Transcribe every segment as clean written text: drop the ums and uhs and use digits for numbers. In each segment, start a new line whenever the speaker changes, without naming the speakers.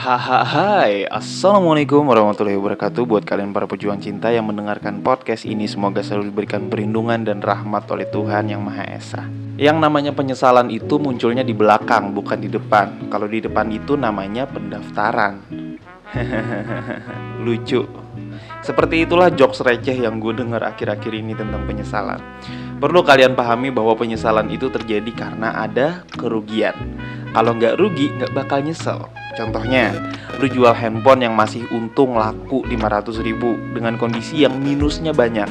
Hai, Assalamualaikum warahmatullahi wabarakatuh. Buat kalian para pejuang cinta yang mendengarkan podcast ini, semoga selalu diberikan perlindungan dan rahmat oleh Tuhan Yang Maha Esa. Yang namanya penyesalan itu munculnya di belakang, bukan di depan. Kalau di depan itu namanya pendaftaran. Lucu. Seperti itulah jokes receh yang gue dengar akhir-akhir ini tentang penyesalan. Perlu kalian pahami bahwa penyesalan itu terjadi karena ada kerugian. Kalau nggak rugi, nggak bakal nyesel. Contohnya, lu jual handphone yang masih untung laku 500.000 dengan kondisi yang minusnya banyak.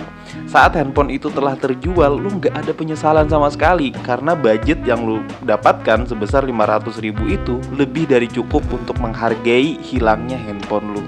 Saat handphone itu telah terjual, lu nggak ada penyesalan sama sekali karena budget yang lu dapatkan sebesar 500.000 itu lebih dari cukup untuk menghargai hilangnya handphone lu.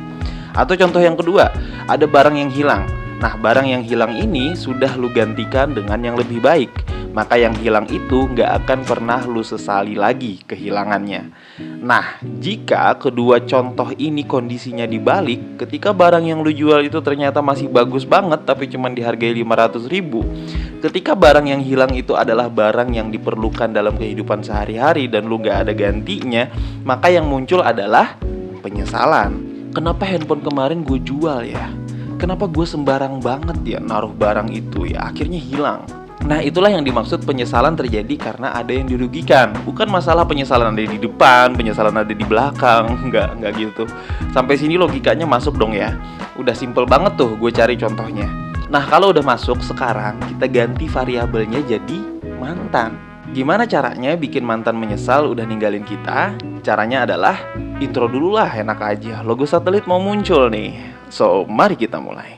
Atau contoh yang kedua, ada barang yang hilang. Nah, barang yang hilang ini sudah lu gantikan dengan yang lebih baik. Maka yang hilang itu nggak akan pernah lu sesali lagi kehilangannya. Nah, jika kedua contoh ini kondisinya dibalik, ketika barang yang lu jual itu ternyata masih bagus banget tapi cuma dihargai 500.000, ketika barang yang hilang itu adalah barang yang diperlukan dalam kehidupan sehari-hari dan lu nggak ada gantinya, maka yang muncul adalah penyesalan. Kenapa handphone kemarin gue jual ya? Kenapa gue sembarang banget ya naruh barang itu ya? Akhirnya hilang. Nah, itulah yang dimaksud penyesalan terjadi karena ada yang dirugikan. Bukan masalah penyesalan ada di depan, penyesalan ada di belakang. Enggak gitu. Sampai sini logikanya masuk dong ya. Udah simple banget tuh gue cari contohnya. Nah, kalau udah masuk, sekarang kita ganti variabelnya jadi mantan. Gimana caranya bikin mantan menyesal udah ninggalin kita? Caranya adalah intro dulu lah, enak aja. Logo satelit mau muncul nih. So, mari kita mulai.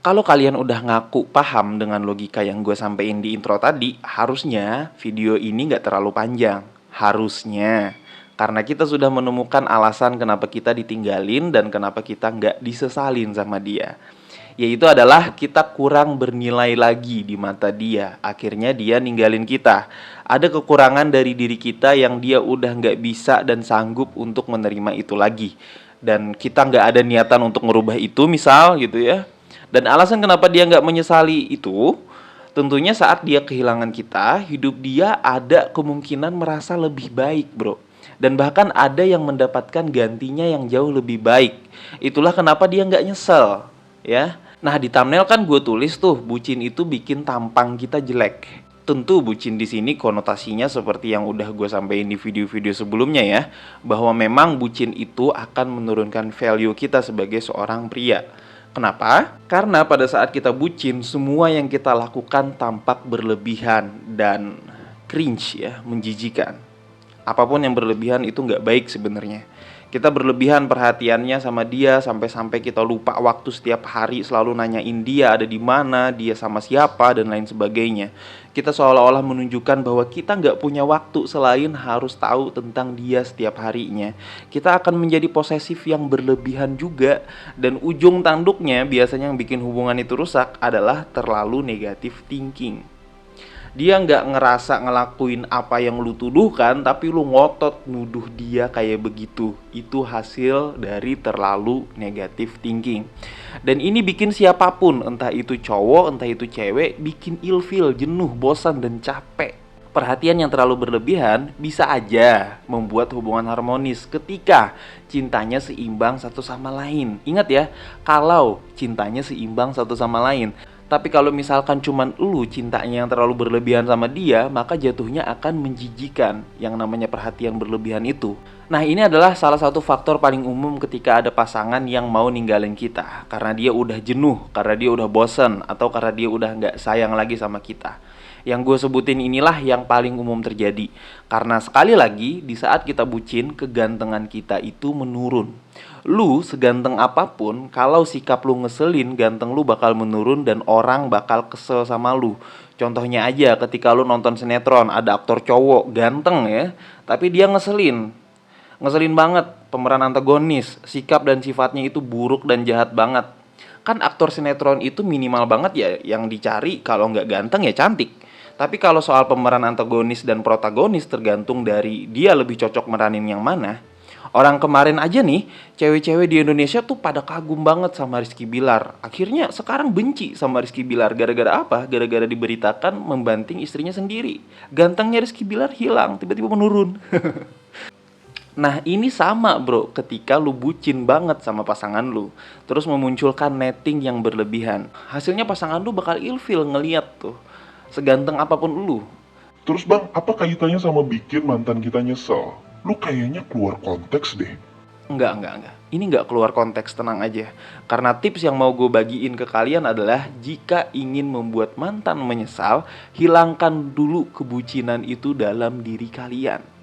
Kalau kalian udah ngaku paham dengan logika yang gue sampein di intro tadi, harusnya video ini gak terlalu panjang. Harusnya. Karena kita sudah menemukan alasan kenapa kita ditinggalin dan kenapa kita gak disesalin sama dia. Yaitu adalah kita kurang bernilai lagi di mata dia. Akhirnya dia ninggalin kita. Ada kekurangan dari diri kita yang dia udah gak bisa dan sanggup untuk menerima itu lagi. Dan kita gak ada niatan untuk merubah itu misal gitu ya. Dan alasan kenapa dia nggak menyesali itu, tentunya saat dia kehilangan kita, hidup dia ada kemungkinan merasa lebih baik, bro. Dan bahkan ada yang mendapatkan gantinya yang jauh lebih baik. Itulah kenapa dia nggak nyesel, ya. Nah, di thumbnail kan gue tulis tuh, bucin itu bikin tampang kita jelek. Tentu bucin di sini konotasinya seperti yang udah gue sampaikan di video-video sebelumnya ya, bahwa memang bucin itu akan menurunkan value kita sebagai seorang pria. Kenapa? Karena pada saat kita bucin, semua yang kita lakukan tampak berlebihan dan cringe ya, menjijikan. Apapun yang berlebihan itu nggak baik sebenarnya. Kita berlebihan perhatiannya sama dia sampai-sampai kita lupa waktu setiap hari, selalu nanyain dia ada di mana, dia sama siapa dan lain sebagainya. Kita seolah-olah menunjukkan bahwa kita nggak punya waktu selain harus tahu tentang dia setiap harinya. Kita akan menjadi posesif yang berlebihan juga, dan ujung tanduknya biasanya yang bikin hubungan itu rusak adalah terlalu negative thinking. Dia nggak ngerasa ngelakuin apa yang lu tuduhkan, tapi lu ngotot nuduh dia kayak begitu. Itu hasil dari terlalu negative thinking. Dan ini bikin siapapun, entah itu cowok, entah itu cewek, bikin ilfil, jenuh, bosan, dan capek. Perhatian yang terlalu berlebihan bisa aja membuat hubungan harmonis ketika cintanya seimbang satu sama lain. Ingat ya, kalau cintanya seimbang satu sama lain. Tapi kalau misalkan cuman lu cintanya yang terlalu berlebihan sama dia, maka jatuhnya akan menjijikan yang namanya perhatian berlebihan itu. Nah, ini adalah salah satu faktor paling umum ketika ada pasangan yang mau ninggalin kita. Karena dia udah jenuh, karena dia udah bosen, atau karena dia udah gak sayang lagi sama kita. Yang gue sebutin inilah yang paling umum terjadi. Karena sekali lagi, di saat kita bucin, kegantengan kita itu menurun. Lu seganteng apapun, kalau sikap lu ngeselin, ganteng lu bakal menurun dan orang bakal kesel sama lu. Contohnya aja ketika lu nonton sinetron, ada aktor cowok ganteng ya, tapi dia ngeselin banget, pemeran antagonis, sikap dan sifatnya itu buruk dan jahat banget. Kan aktor sinetron itu minimal banget ya, yang dicari kalau nggak ganteng ya cantik. Tapi kalau soal pemeran antagonis dan protagonis tergantung dari dia lebih cocok meranin yang mana. Orang kemarin aja nih, cewek-cewek di Indonesia tuh pada kagum banget sama Rizky Bilar. Akhirnya sekarang benci sama Rizky Bilar. Gara-gara apa? Gara-gara diberitakan membanting istrinya sendiri. Gantengnya Rizky Bilar hilang, tiba-tiba menurun. Nah ini sama bro, ketika lu bucin banget sama pasangan lu, terus memunculkan netting yang berlebihan, hasilnya pasangan lu bakal ilfil ngeliat tuh, seganteng apapun lu.
Terus bang, apa kaitannya sama bikin mantan kita nyesel? Lu kayaknya keluar konteks deh.
Enggak. Ini enggak keluar konteks, tenang aja. Karena tips yang mau gue bagiin ke kalian adalah, jika ingin membuat mantan menyesal, hilangkan dulu kebucinan itu dalam diri kalian.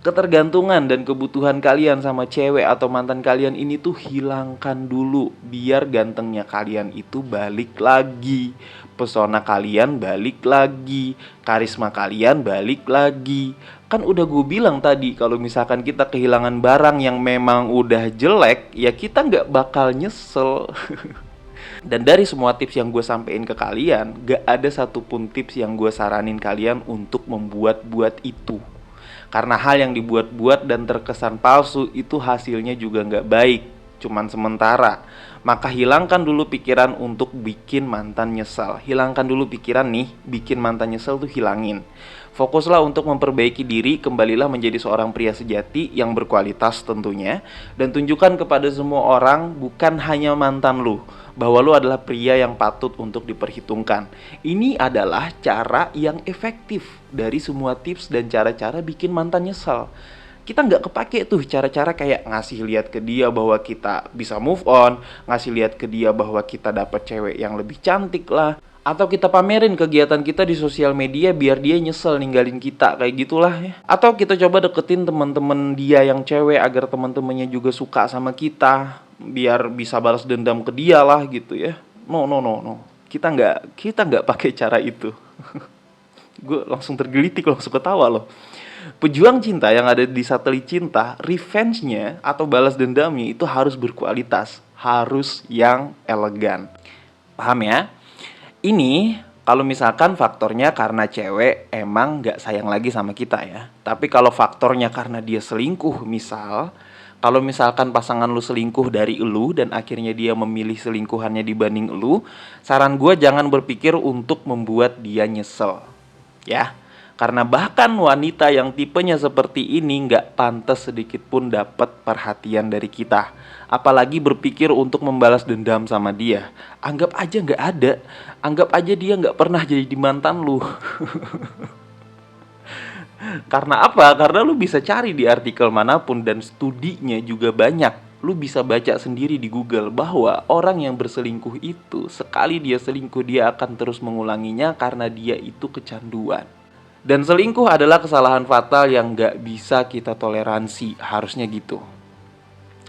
Ketergantungan dan kebutuhan kalian sama cewek atau mantan kalian ini tuh hilangkan dulu, biar gantengnya kalian itu balik lagi, pesona kalian balik lagi, karisma kalian balik lagi. Kan udah gue bilang tadi, kalau misalkan kita kehilangan barang yang memang udah jelek, ya kita nggak bakal nyesel. Dan dari semua tips yang gue sampein ke kalian, gak ada satupun tips yang gue saranin kalian untuk membuat-buat itu. Karena hal yang dibuat-buat dan terkesan palsu itu hasilnya juga nggak baik, cuman sementara. Maka hilangkan dulu pikiran untuk bikin mantan nyesal. Hilangkan dulu pikiran nih, bikin mantan nyesel tuh hilangin. Fokuslah untuk memperbaiki diri, kembalilah menjadi seorang pria sejati yang berkualitas tentunya. Dan tunjukkan kepada semua orang, bukan hanya mantan lu, bahwa lu adalah pria yang patut untuk diperhitungkan. Ini adalah cara yang efektif dari semua tips dan cara-cara bikin mantan nyesel. Kita nggak kepake tuh cara-cara kayak ngasih lihat ke dia bahwa kita bisa move on, ngasih lihat ke dia bahwa kita dapat cewek yang lebih cantik lah, atau kita pamerin kegiatan kita di sosial media biar dia nyesel ninggalin kita, kayak gitulah ya. Atau kita coba deketin teman-teman dia yang cewek agar teman-temannya juga suka sama kita, biar bisa balas dendam ke dia lah gitu ya. No. Kita nggak pakai cara itu. Gue langsung tergelitik, langsung ketawa loh. Pejuang cinta yang ada di satelit cinta, revenge-nya atau balas dendamnya itu harus berkualitas, harus yang elegan. Paham ya? Ini kalau misalkan faktornya karena cewek emang gak sayang lagi sama kita ya. Tapi kalau faktornya karena dia selingkuh misal, kalau misalkan pasangan lu selingkuh dari elu dan akhirnya dia memilih selingkuhannya dibanding elu, saran gue jangan berpikir untuk membuat dia nyesel ya. Karena bahkan wanita yang tipenya seperti ini gak pantas sedikit pun dapat perhatian dari kita. Apalagi berpikir untuk membalas dendam sama dia. Anggap aja gak ada. Anggap aja dia gak pernah jadi mantan lu. Karena apa? Karena lu bisa cari di artikel manapun dan studinya juga banyak. Lu bisa baca sendiri di Google bahwa orang yang berselingkuh itu, sekali dia selingkuh dia akan terus mengulanginya karena dia itu kecanduan. Dan selingkuh adalah kesalahan fatal yang gak bisa kita toleransi, harusnya gitu.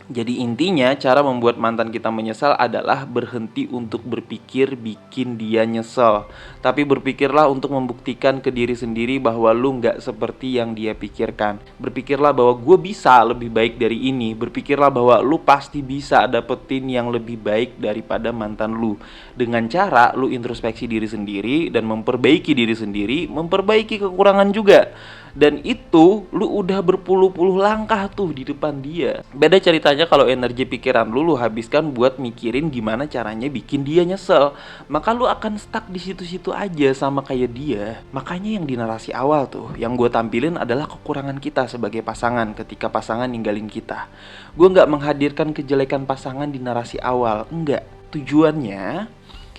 Jadi intinya cara membuat mantan kita menyesal adalah berhenti untuk berpikir bikin dia nyesel. Tapi berpikirlah untuk membuktikan ke diri sendiri bahwa lu gak seperti yang dia pikirkan. Berpikirlah bahwa gue bisa lebih baik dari ini. Berpikirlah bahwa lu pasti bisa dapetin yang lebih baik daripada mantan lu. Dengan cara lu introspeksi diri sendiri dan memperbaiki diri sendiri, memperbaiki kekurangan juga. Dan itu lu udah berpuluh-puluh langkah tuh di depan dia. Beda ceritanya kalau energi pikiran lu habiskan buat mikirin gimana caranya bikin dia nyesel. Maka lu akan stuck di situ-situ aja sama kayak dia. Makanya yang di narasi awal tuh, yang gue tampilin adalah kekurangan kita sebagai pasangan ketika pasangan ninggalin kita. Gue gak menghadirkan kejelekan pasangan di narasi awal, enggak. Tujuannya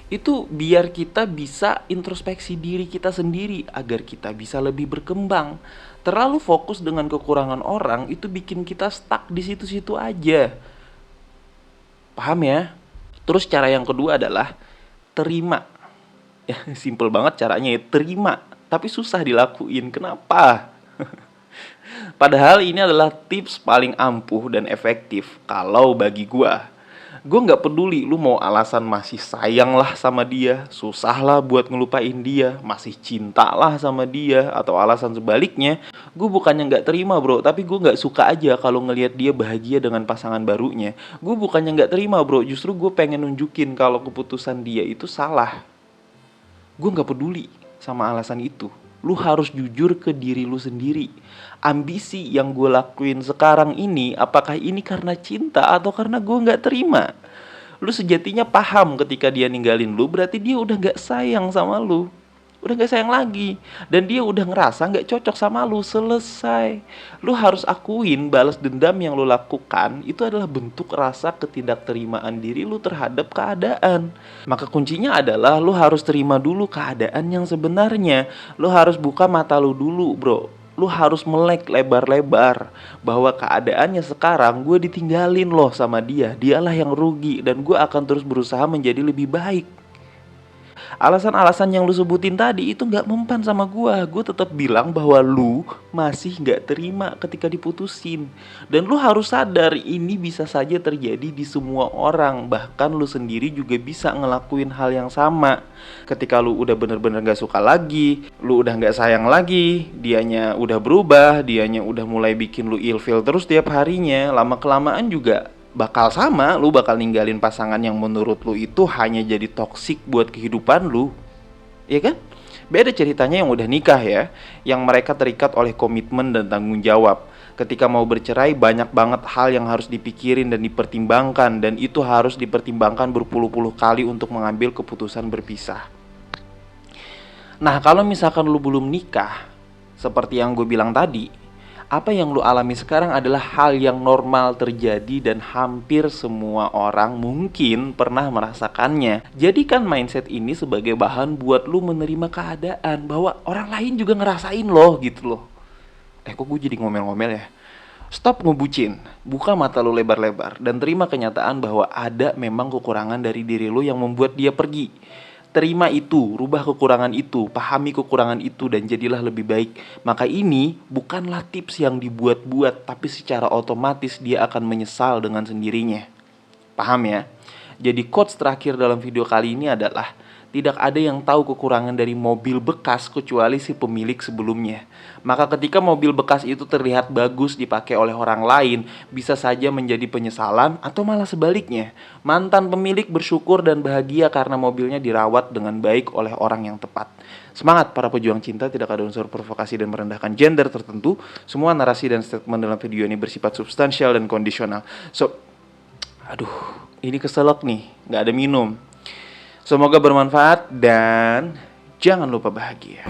itu biar kita bisa introspeksi diri kita sendiri agar kita bisa lebih berkembang. Terlalu fokus dengan kekurangan orang itu bikin kita stuck di situ-situ aja. Paham ya? Terus cara yang kedua adalah terima. Ya, simple banget caranya ya, terima. Tapi susah dilakuin. Kenapa? Padahal ini adalah tips paling ampuh dan efektif kalau bagi gua. Gue gak peduli lu mau alasan masih sayang lah sama dia, susah lah buat ngelupain dia, masih cinta lah sama dia, atau alasan sebaliknya. Gue bukannya gak terima bro, tapi gue gak suka aja kalau ngelihat dia bahagia dengan pasangan barunya. Gue bukannya gak terima bro, justru gue pengen nunjukin kalau keputusan dia itu salah. Gue gak peduli sama alasan itu. Lu harus jujur ke diri lu sendiri. Ambisi yang gue lakuin sekarang ini, apakah ini karena cinta atau karena gue gak terima? Lu sejatinya paham ketika dia ninggalin lu, berarti dia udah gak sayang sama lu. Udah gak sayang lagi. Dan dia udah ngerasa gak cocok sama lu. Selesai. Lu harus akuin balas dendam yang lu lakukan itu adalah bentuk rasa ketidakterimaan diri lu terhadap keadaan. Maka kuncinya adalah lu harus terima dulu keadaan yang sebenarnya. Lu harus buka mata lu dulu, bro. Lu harus melek lebar-lebar bahwa keadaannya sekarang gue ditinggalin loh sama dia. Dialah yang rugi dan gue akan terus berusaha menjadi lebih baik. Alasan-alasan yang lu sebutin tadi itu gak mempan sama gua. Gue tetap bilang bahwa lu masih gak terima ketika diputusin. Dan lu harus sadar ini bisa saja terjadi di semua orang. Bahkan lu sendiri juga bisa ngelakuin hal yang sama. Ketika lu udah bener-bener gak suka lagi, lu udah gak sayang lagi, dianya udah berubah, dianya udah mulai bikin lu ilfeel terus tiap harinya, lama-kelamaan juga bakal sama, lu bakal ninggalin pasangan yang menurut lu itu hanya jadi toksik buat kehidupan lu. Iya kan? Beda ceritanya yang udah nikah ya, yang mereka terikat oleh komitmen dan tanggung jawab. Ketika mau bercerai banyak banget hal yang harus dipikirin dan dipertimbangkan, dan itu harus dipertimbangkan berpuluh-puluh kali untuk mengambil keputusan berpisah. Nah, kalau misalkan lu belum nikah, seperti yang gue bilang tadi, apa yang lu alami sekarang adalah hal yang normal terjadi dan hampir semua orang mungkin pernah merasakannya. Jadikan mindset ini sebagai bahan buat lu menerima keadaan bahwa orang lain juga ngerasain loh gitu loh. Kok gue jadi ngomel-ngomel ya? Stop ngebucin, buka mata lu lebar-lebar dan terima kenyataan bahwa ada memang kekurangan dari diri lu yang membuat dia pergi. Terima itu, rubah kekurangan itu, pahami kekurangan itu dan jadilah lebih baik. Maka ini bukanlah tips yang dibuat-buat, tapi secara otomatis dia akan menyesal dengan sendirinya. Paham ya? Jadi quotes terakhir dalam video kali ini adalah, tidak ada yang tahu kekurangan dari mobil bekas kecuali si pemilik sebelumnya. Maka ketika mobil bekas itu terlihat bagus dipakai oleh orang lain, bisa saja menjadi penyesalan atau malah sebaliknya. Mantan pemilik bersyukur dan bahagia karena mobilnya dirawat dengan baik oleh orang yang tepat. Semangat para pejuang cinta, tidak ada unsur provokasi dan merendahkan gender tertentu. Semua narasi dan statement dalam video ini bersifat substansial dan kondisional. Ini keselak nih, gak ada minum. Semoga bermanfaat dan jangan lupa bahagia.